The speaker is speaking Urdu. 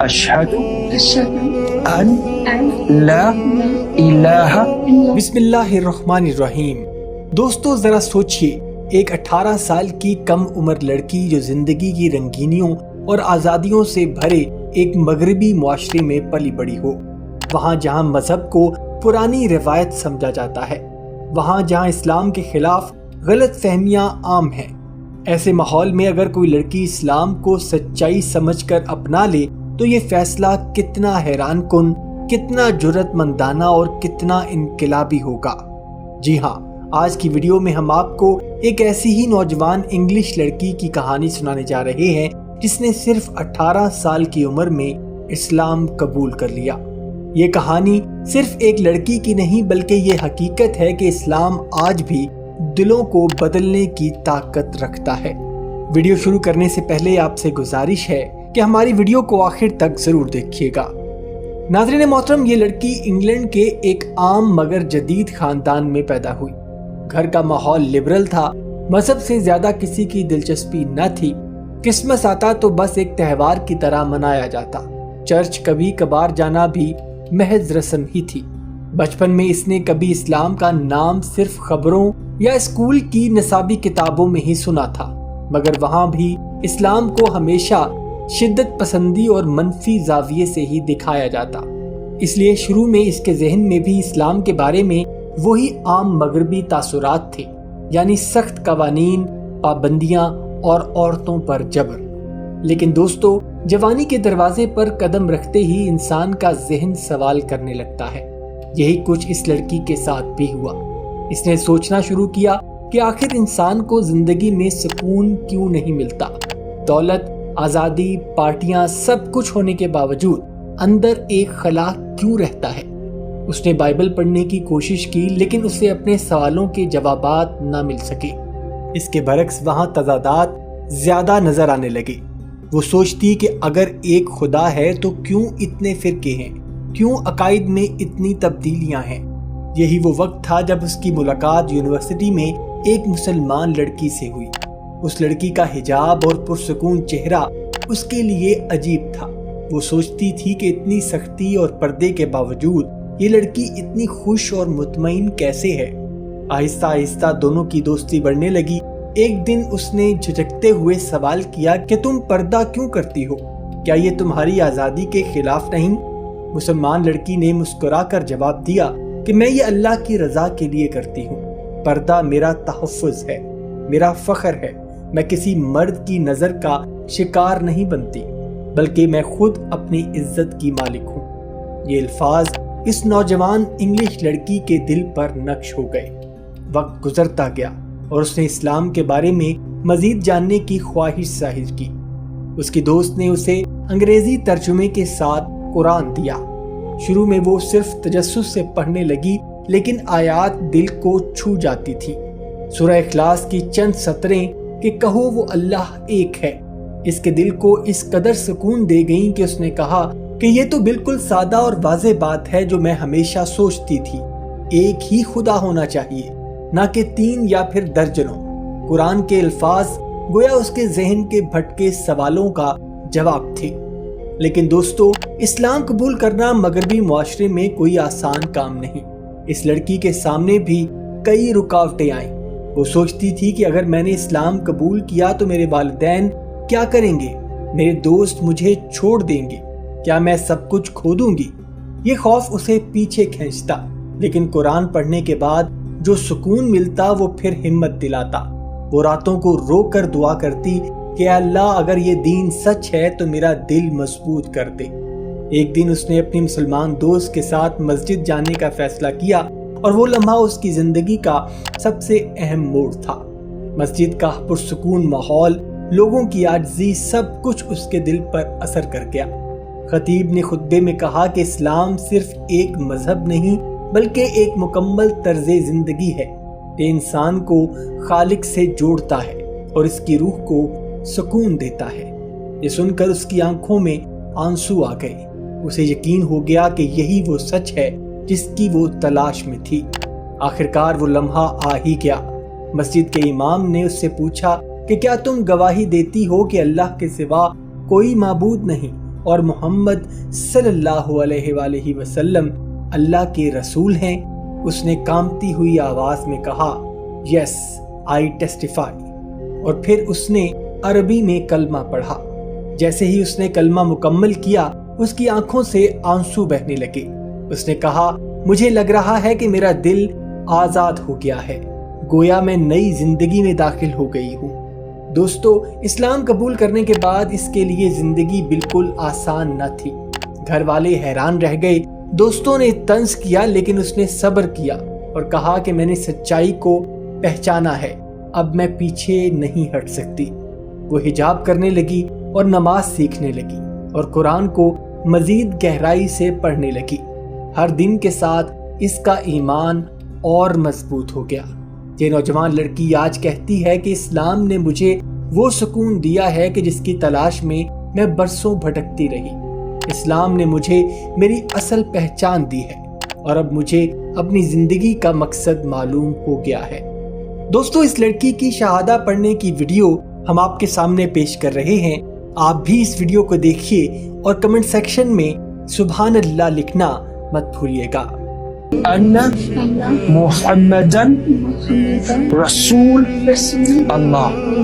اشہد أشهد ان أن لا الہ بسم اللہ الرحمن الرحیم۔ دوستو ذرا سوچئے، ایک 18 سال کی کم عمر لڑکی جو زندگی کی رنگینیوں اور آزادیوں سے بھرے ایک مغربی معاشرے میں پلی بڑی ہو، وہاں جہاں مذہب کو پرانی روایت سمجھا جاتا ہے، وہاں جہاں اسلام کے خلاف غلط فہمیاں عام ہیں۔ ایسے ماحول میں اگر کوئی لڑکی اسلام کو سچائی سمجھ کر اپنا لے تو یہ فیصلہ کتنا حیران کن، کتنا جرأت مندانہ اور کتنا انقلابی ہوگا۔ جی ہاں، آج کی ویڈیو میں ہم آپ کو ایک ایسی ہی نوجوان انگلش لڑکی کی کہانی سنانے جا رہے ہیں جس نے صرف 18 سال کی عمر میں اسلام قبول کر لیا۔ یہ کہانی صرف ایک لڑکی کی نہیں بلکہ یہ حقیقت ہے کہ اسلام آج بھی دلوں کو بدلنے کی طاقت رکھتا ہے۔ ویڈیو شروع کرنے سے پہلے آپ سے گزارش ہے کہ ہماری ویڈیو کو آخر تک ضرور دیکھیے گا۔ ناظرین محترم، یہ لڑکی انگلینڈ کے ایک عام مگر جدید خاندان میں پیدا ہوئی۔ گھر کا ماحول لبرل تھا، مذہب سے زیادہ کسی کی دلچسپی نہ تھی۔ کرسمس آتا تو بس ایک تہوار کی طرح منایا جاتا، چرچ کبھی کبھار جانا بھی محض رسم ہی تھی۔ بچپن میں اس نے کبھی اسلام کا نام صرف خبروں یا اسکول کی نصابی کتابوں میں ہی سنا تھا، مگر وہاں بھی اسلام کو ہمیشہ شدت پسندی اور منفی زاویے سے ہی دکھایا جاتا۔ اس لیے شروع میں اس کے ذہن میں بھی اسلام کے بارے میں وہی عام مغربی تاثرات تھے، یعنی سخت قوانین، پابندیاں اور عورتوں پر جبر۔ لیکن دوستو، جوانی کے دروازے پر قدم رکھتے ہی انسان کا ذہن سوال کرنے لگتا ہے۔ یہی کچھ اس لڑکی کے ساتھ بھی ہوا۔ اس نے سوچنا شروع کیا کہ آخر انسان کو زندگی میں سکون کیوں نہیں ملتا؟ دولت، آزادی، پارٹیاں، سب کچھ ہونے کے باوجود اندر ایک خلا کیوں رہتا ہے؟ اس نے بائبل پڑھنے کی کوشش کی لیکن اسے اپنے سوالوں کے جوابات نہ مل سکے۔ اس کے برعکس وہاں تضادات زیادہ نظر آنے لگے۔ وہ سوچتی کہ اگر ایک خدا ہے تو کیوں اتنے فرقے ہیں؟ کیوں عقائد میں اتنی تبدیلیاں ہیں؟ یہی وہ وقت تھا جب اس کی ملاقات یونیورسٹی میں ایک مسلمان لڑکی سے ہوئی۔ اس لڑکی کا حجاب اور پرسکون چہرہ اس کے لیے عجیب تھا۔ وہ سوچتی تھی کہ اتنی سختی اور پردے کے باوجود یہ لڑکی اتنی خوش اور مطمئن کیسے ہے؟ آہستہ آہستہ دونوں کی دوستی بڑھنے لگی۔ ایک دن اس نے جھجکتے ہوئے سوال کیا کہ تم پردہ کیوں کرتی ہو؟ کیا یہ تمہاری آزادی کے خلاف نہیں؟ مسلمان لڑکی نے مسکرا کر جواب دیا کہ میں یہ اللہ کی رضا کے لیے کرتی ہوں۔ پردہ میرا تحفظ ہے، میرا فخر ہے۔ میں کسی مرد کی نظر کا شکار نہیں بنتی، بلکہ میں خود اپنی عزت کی مالک ہوں۔ یہ الفاظ اس نوجوان انگلش لڑکی کے دل پر نقش ہو گئے۔ وقت گزرتا گیا اور اس نے اسلام کے بارے میں مزید جاننے کی خواہش ظاہر کی۔ اس کی دوست نے اسے انگریزی ترجمے کے ساتھ قرآن دیا۔ شروع میں وہ صرف تجسس سے پڑھنے لگی، لیکن آیات دل کو چھو جاتی تھی۔ سورہ اخلاص کی چند سطریں کہ کہو وہ اللہ ایک ہے، اس کے دل کو اس قدر سکون دے گئیں کہ اس نے کہا کہ یہ تو بالکل سادہ اور واضح بات ہے جو میں ہمیشہ سوچتی تھی۔ ایک ہی خدا ہونا چاہیے، نہ کہ 3 یا پھر درجنوں۔ قرآن کے الفاظ گویا اس کے ذہن کے بھٹکے سوالوں کا جواب تھے۔ لیکن دوستو، اسلام قبول کرنا مغربی معاشرے میں کوئی آسان کام نہیں۔ اس لڑکی کے سامنے بھی کئی رکاوٹیں آئیں۔ وہ سوچتی تھی کہ اگر میں نے اسلام قبول کیا تو میرے والدین کیا کریں گے؟ میرے دوست مجھے چھوڑ دیں گے؟ کیا میں سب کچھ کھو دوں گی؟ یہ خوف اسے پیچھے کھینچتا، لیکن قرآن پڑھنے کے بعد جو سکون ملتا وہ پھر ہمت دلاتا۔ وہ راتوں کو رو کر دعا کرتی کہ اللہ اگر یہ دین سچ ہے تو میرا دل مضبوط کر دے۔ ایک دن اس نے اپنی مسلمان دوست کے ساتھ مسجد جانے کا فیصلہ کیا اور وہ لمحہ اس کی زندگی کا سب سے اہم موڑ تھا۔ مسجد کا پرسکون ماحول، لوگوں کی عاجزی، سب کچھ اس کے دل پر اثر کر گیا۔ خطیب نے خطبے میں کہا کہ اسلام صرف ایک مذہب نہیں بلکہ ایک مکمل طرز زندگی ہے۔ یہ انسان کو خالق سے جوڑتا ہے اور اس کی روح کو سکون دیتا ہے۔ یہ سن کر اس کی آنکھوں میں آنسو آ گئے۔ اسے یقین ہو گیا کہ یہی وہ سچ ہے جس کی وہ تلاش میں تھی۔ آخرکار وہ لمحہ آ ہی گیا۔ مسجد کے امام نے اس سے پوچھا کہ کیا تم گواہی دیتی ہو کہ اللہ کے سوا کوئی معبود نہیں اور محمد صلی اللہ علیہ وآلہ وسلم اللہ کے رسول ہیں؟ اس نے کانپتی ہوئی آواز میں کہا یس آئی ٹیسٹیفائی، اور پھر اس نے عربی میں کلمہ پڑھا۔ جیسے ہی اس نے کلمہ مکمل کیا اس کی آنکھوں سے آنسو بہنے لگے۔ اس نے کہا مجھے لگ رہا ہے کہ میرا دل آزاد ہو گیا ہے، گویا میں نئی زندگی میں داخل ہو گئی ہوں۔ دوستو، اسلام قبول کرنے کے بعد اس کے لیے زندگی بالکل آسان نہ تھی۔ گھر والے حیران رہ گئے، دوستوں نے طنز کیا، لیکن اس نے صبر کیا اور کہا کہ میں نے سچائی کو پہچانا ہے، اب میں پیچھے نہیں ہٹ سکتی۔ وہ حجاب کرنے لگی اور نماز سیکھنے لگی اور قرآن کو مزید گہرائی سے پڑھنے لگی۔ ہر دن کے ساتھ اس کا ایمان اور مضبوط ہو گیا۔ یہ نوجوان لڑکی آج کہتی ہے کہ اسلام نے مجھے وہ سکون دیا ہے کہ جس کی تلاش میں برسوں بھٹکتی رہی۔ اسلام نے مجھے میری اصل پہچان دی ہے اور اب مجھے اپنی زندگی کا مقصد معلوم ہو گیا ہے۔ دوستو، اس لڑکی کی شہادہ پڑھنے کی ویڈیو ہم آپ کے سامنے پیش کر رہے ہیں۔ آپ بھی اس ویڈیو کو دیکھیے اور کمنٹ سیکشن میں سبحان اللہ لکھنا مت بھولیے گا۔ أن محمدا رسول الله